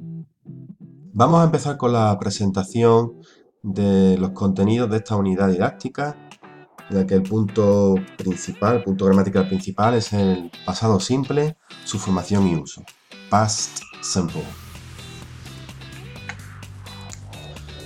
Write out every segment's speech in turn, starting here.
Vamos a empezar con la presentación de los contenidos de esta unidad didáctica, en la que el punto principal, el punto gramatical principal es el pasado simple, su formación y uso. Past simple.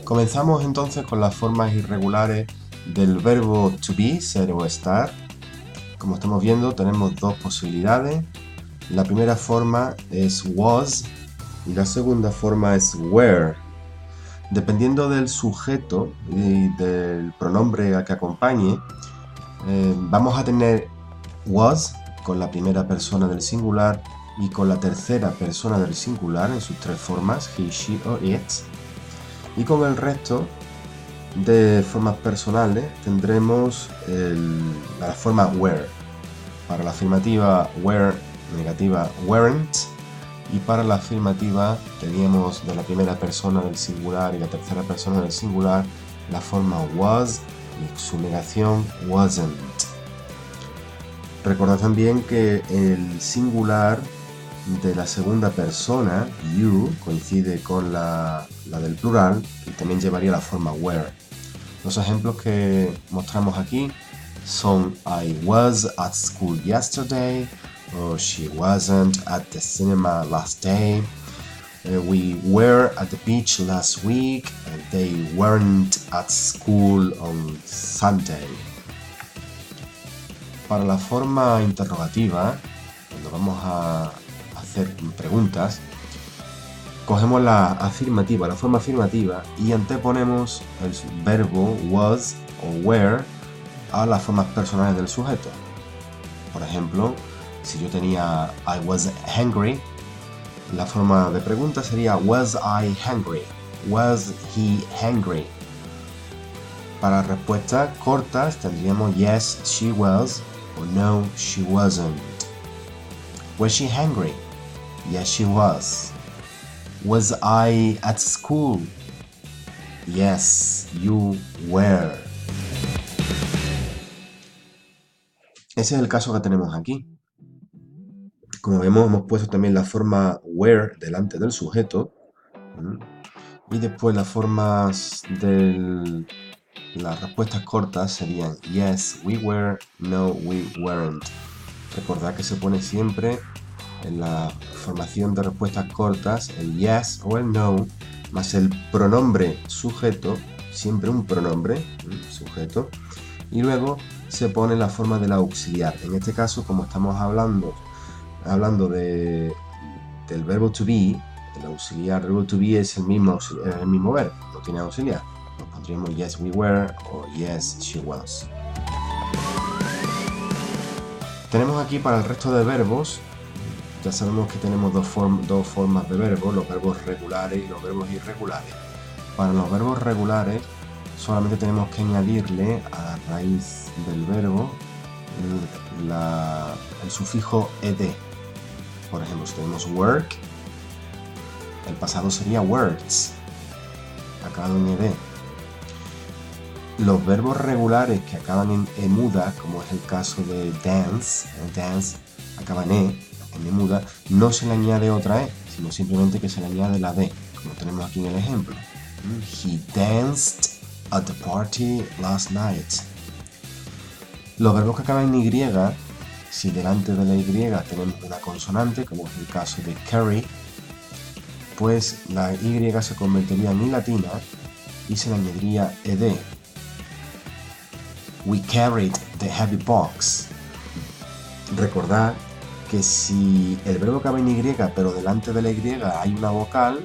Comenzamos entonces con las formas irregulares del verbo to be, ser o estar. Como estamos viendo, tenemos dos posibilidades. La primera forma es was y la segunda forma es were. Dependiendo del sujeto y del pronombre a que acompañe, vamos a tener was con la primera persona del singular y con la tercera persona del singular en sus tres formas, he, she o it. Y con el resto de formas personales tendremos la forma were. Para la afirmativa were, negativa weren't. Y para la afirmativa teníamos de la primera persona del singular y la tercera persona del singular la forma was y su negación wasn't. Recordad también que el singular de la segunda persona, you, coincide con la del plural y también llevaría la forma were. Los ejemplos que mostramos aquí son I was at school yesterday, or she wasn't at the cinema last day. We were at the beach last week and they weren't at school on Sunday. Para la forma interrogativa, cuando vamos a hacer preguntas, cogemos la afirmativa, la forma afirmativa y anteponemos el verbo was o were a las formas personales del sujeto. Por ejemplo, si yo tenía I was hungry, la forma de pregunta sería was I hungry? Was he hungry? Para respuestas cortas tendríamos yes, she was o no, she wasn't. Was she hungry? Yes, she was. Was I at school? Yes, you were. Ese es el caso que tenemos aquí. Como vemos, hemos puesto también la forma were delante del sujeto. Y después las formas de las respuestas cortas serían yes, we were, no, we weren't. Recordad que se pone siempre en la formación de respuestas cortas el yes o el no, más el pronombre sujeto, siempre un pronombre sujeto, y luego se pone la forma del auxiliar. En este caso, como estamos hablando del verbo to be, el auxiliar del verbo to be es el mismo verbo, no tiene auxiliar. Nos pondríamos yes we were o yes she was. Tenemos aquí para el resto de verbos, ya sabemos que tenemos dos formas de verbos, los verbos regulares y los verbos irregulares. Para los verbos regulares solamente tenemos que añadirle a la raíz del verbo el sufijo ed. Por ejemplo, si tenemos work, el pasado sería words, acabado en ed. Los verbos regulares que acaban en e muda, como es el caso de dance, dance acaba en e muda, no se le añade otra e, sino simplemente que se le añade la d, como tenemos aquí en el ejemplo. He danced at the party last night. Los verbos que acaban en y, si delante de la y tenemos una consonante, como es el caso de carry, pues la y se convertiría en i latina y se le añadiría ed. We carried the heavy box. Recordad que si el verbo acaba en y, pero delante de la y hay una vocal,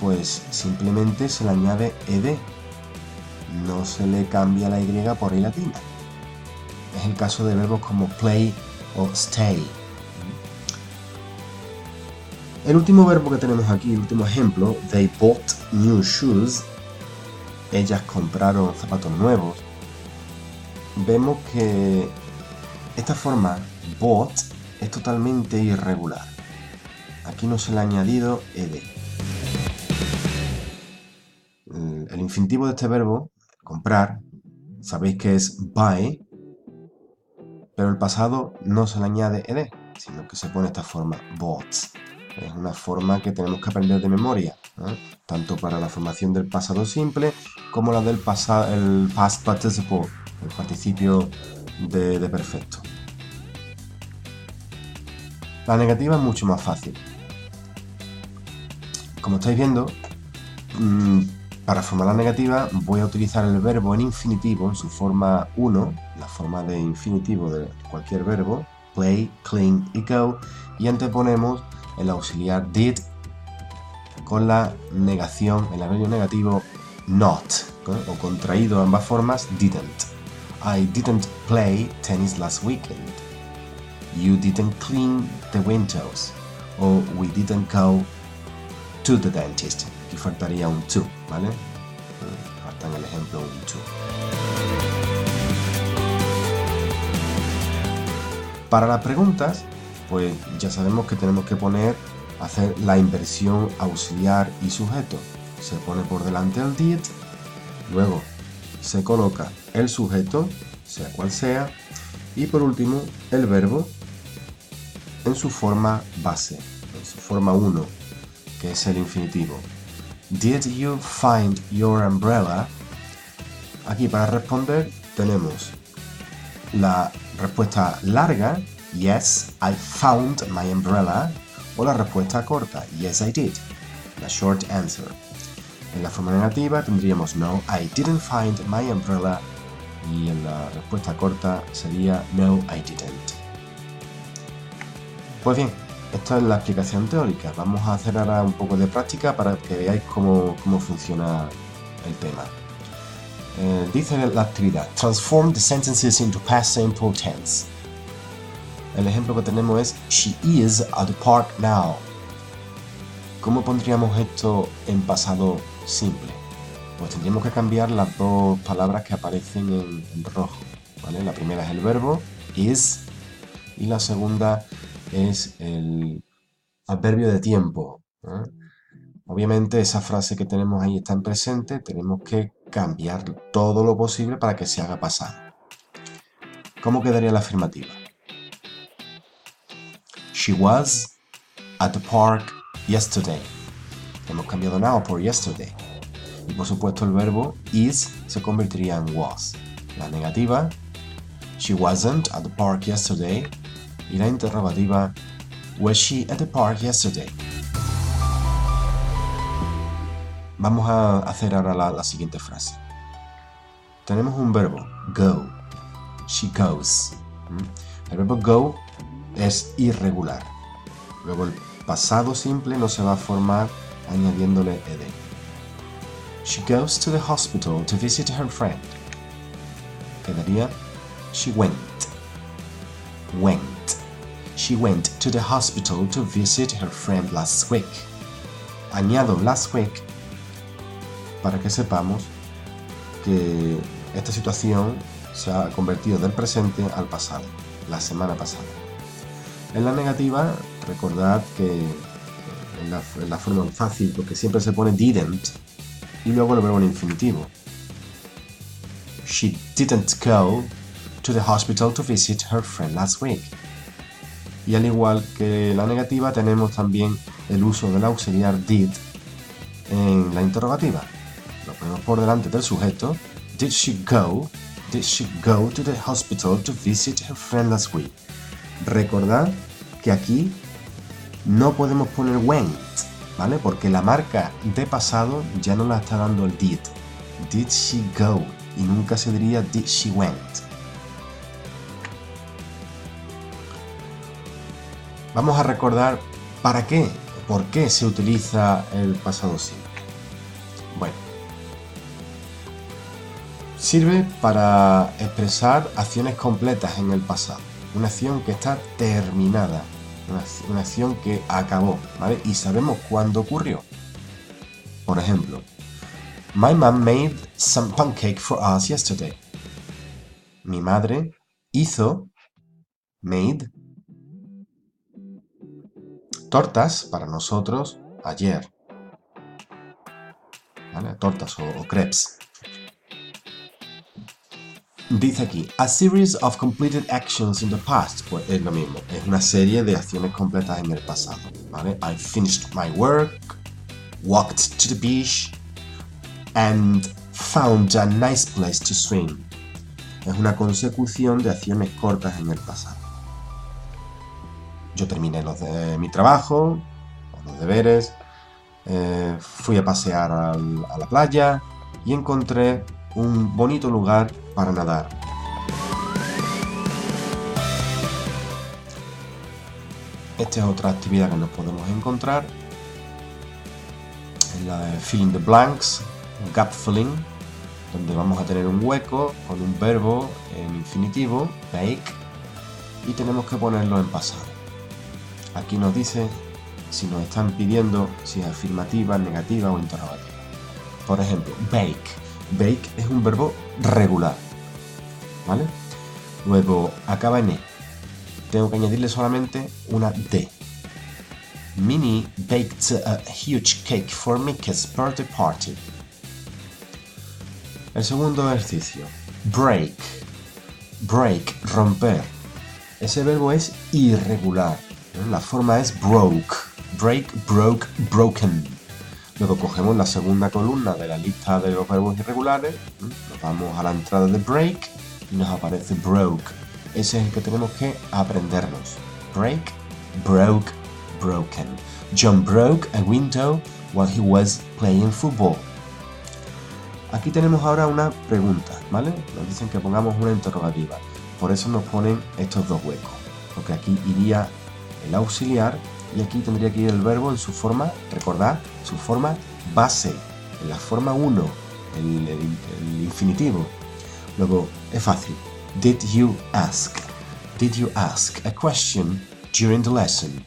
pues simplemente se le añade ed. No se le cambia la y por i latina. Es el caso de verbos como play o stay. El último verbo que tenemos aquí, el último ejemplo, they bought new shoes. Ellas compraron zapatos nuevos. Vemos que esta forma, bought, es totalmente irregular. Aquí no se le ha añadido ed. El infinitivo de este verbo, comprar, sabéis que es buy, pero el pasado no se le añade ed, sino que se pone esta forma, bought. Es una forma que tenemos que aprender de memoria, tanto para la formación del pasado simple como la del el past participle, el participio de perfecto. La negativa es mucho más fácil. Como estáis viendo, para formar la negativa voy a utilizar el verbo en infinitivo en su forma 1, la forma de infinitivo de cualquier verbo, play, clean y go, y anteponemos el auxiliar did con la negación, el adverbio negativo not, o contraído ambas formas, didn't. I didn't play tennis last weekend. You didn't clean the windows. O we didn't go to the dentist. Aquí faltaría un to, ¿vale? Falta en el ejemplo un to. Para las preguntas, pues ya sabemos que tenemos que hacer la inversión auxiliar y sujeto. Se pone por delante el did, luego se coloca el sujeto, sea cual sea, y por último el verbo en su forma base, en su forma 1, que es el infinitivo. Did you find your umbrella? Aquí para responder tenemos la respuesta larga, yes, I found my umbrella, o la respuesta corta, yes, I did, la short answer. En la forma negativa tendríamos no, I didn't find my umbrella, y en la respuesta corta sería no, I didn't. Pues bien, esta es la explicación teórica. Vamos a hacer ahora un poco de práctica para que veáis cómo funciona el tema. Dice la actividad, transform the sentences into past simple tense. El ejemplo que tenemos es, she is at the park now. ¿Cómo pondríamos esto en pasado simple? Pues tendríamos que cambiar las dos palabras que aparecen en rojo, ¿vale? La primera es el verbo, is, y la segunda es el adverbio de tiempo, ¿eh? Obviamente esa frase que tenemos ahí está en presente, tenemos que cambiar todo lo posible para que se haga pasado. ¿Cómo quedaría la afirmativa? She was at the park yesterday. Hemos cambiado now por yesterday. Y por supuesto el verbo is se convertiría en was. La negativa, she wasn't at the park yesterday. Y la interrogativa, was she at the park yesterday? Vamos a hacer ahora la siguiente frase. Tenemos un verbo, go. She goes. El verbo go es irregular. Luego el pasado simple no se va a formar añadiéndole ed. She goes to the hospital to visit her friend. Quedaría she went. Went. She went to the hospital to visit her friend last week. Añado last week para que sepamos que esta situación se ha convertido del presente al pasado, la semana pasada. En la negativa, recordad que en la forma fácil, porque siempre se pone didn't y luego el verbo en infinitivo. She didn't go to the hospital to visit her friend last week. Y al igual que la negativa, tenemos también el uso del auxiliar did en la interrogativa. Lo ponemos por delante del sujeto. Did she go to the hospital to visit her friend last week? Recordad que aquí no podemos poner went, ¿vale? Porque la marca de pasado ya no la está dando el did. Did she go? Y nunca se diría did she went. Vamos a recordar para qué, por qué se utiliza el pasado simple. Bueno, sirve para expresar acciones completas en el pasado. Una acción que está terminada, una acción que acabó, ¿vale? Y sabemos cuándo ocurrió. Por ejemplo, my mom made some pancake for us yesterday. Mi madre hizo, made, tortas para nosotros ayer. ¿Vale? Tortas o crepes. Dice aquí, a series of completed actions in the past. Pues es lo mismo, es una serie de acciones completas en el pasado, ¿vale? I finished my work, walked to the beach, and found a nice place to swim. Es una consecución de acciones cortas en el pasado. Yo terminé mi trabajo, los deberes, fui a pasear a la playa y encontré un bonito lugar para nadar. Esta es otra actividad que nos podemos encontrar en la de fill in the blanks, gap filling, donde vamos a tener un hueco con un verbo en infinitivo, bake, y tenemos que ponerlo en pasado. Aquí nos dice si nos están pidiendo si es afirmativa, negativa o interrogativa. Por ejemplo, bake. Bake es un verbo regular, ¿vale? Luego acaba en E. Tengo que añadirle solamente una D. Minnie baked a huge cake for Mickey's birthday party. El segundo ejercicio. Break. Break, romper. Ese verbo es irregular. La forma es broke. Break, broke, broken. Luego cogemos la segunda columna de la lista de los verbos irregulares. Nos vamos a la entrada de break y nos aparece broke. Ese es el que tenemos que aprendernos. Break, broke, broken. John broke a window while he was playing football. Aquí tenemos ahora una pregunta, ¿vale? Nos dicen que pongamos una interrogativa. Por eso nos ponen estos dos huecos. Porque aquí iría el auxiliar y aquí tendría que ir el verbo en su forma, recordad, su forma base. En la forma 1, el infinitivo. Luego, es fácil. Did you ask? Did you ask a question during the lesson?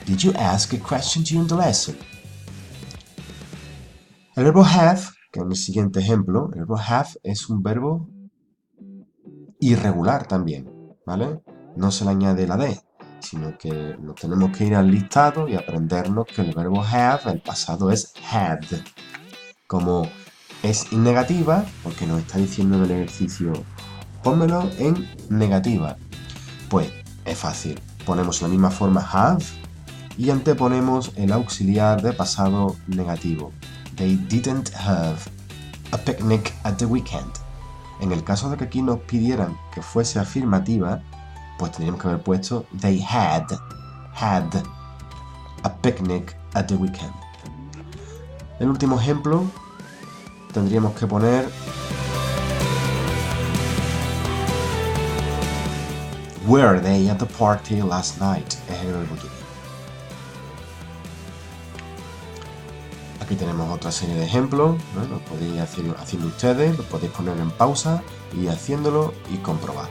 Did you ask a question during the lesson? El verbo have, que en el siguiente ejemplo, el verbo have es un verbo irregular también, ¿vale? No se le añade la D, sino que nos tenemos que ir al listado y aprendernos que el verbo have, el pasado es had. Como es negativa, porque nos está diciendo en el ejercicio pónmelo en negativa. Pues es fácil. Ponemos la misma forma have y anteponemos el auxiliar de pasado negativo. They didn't have a picnic at the weekend. En el caso de que aquí nos pidieran que fuese afirmativa, pues tendríamos que haber puesto they had a picnic at the weekend. El último ejemplo tendríamos que poner were they at the party last night? Es el verbo to be. Aquí tenemos otra serie de ejemplos, ¿no? Lo podéis ir haciendo ustedes, lo podéis poner en pausa y haciéndolo y comprobar.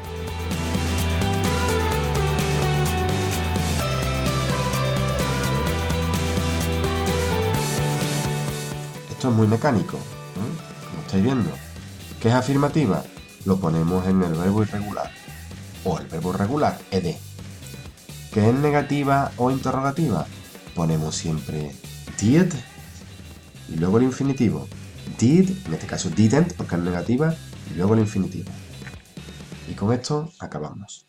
Esto es muy mecánico, ¿no? Como estáis viendo. ¿Qué es afirmativa? Lo ponemos en el verbo irregular. O el verbo regular, ed. ¿Qué es negativa o interrogativa? Ponemos siempre did y luego el infinitivo. Did, en este caso didn't, porque es negativa, y luego el infinitivo. Y con esto acabamos.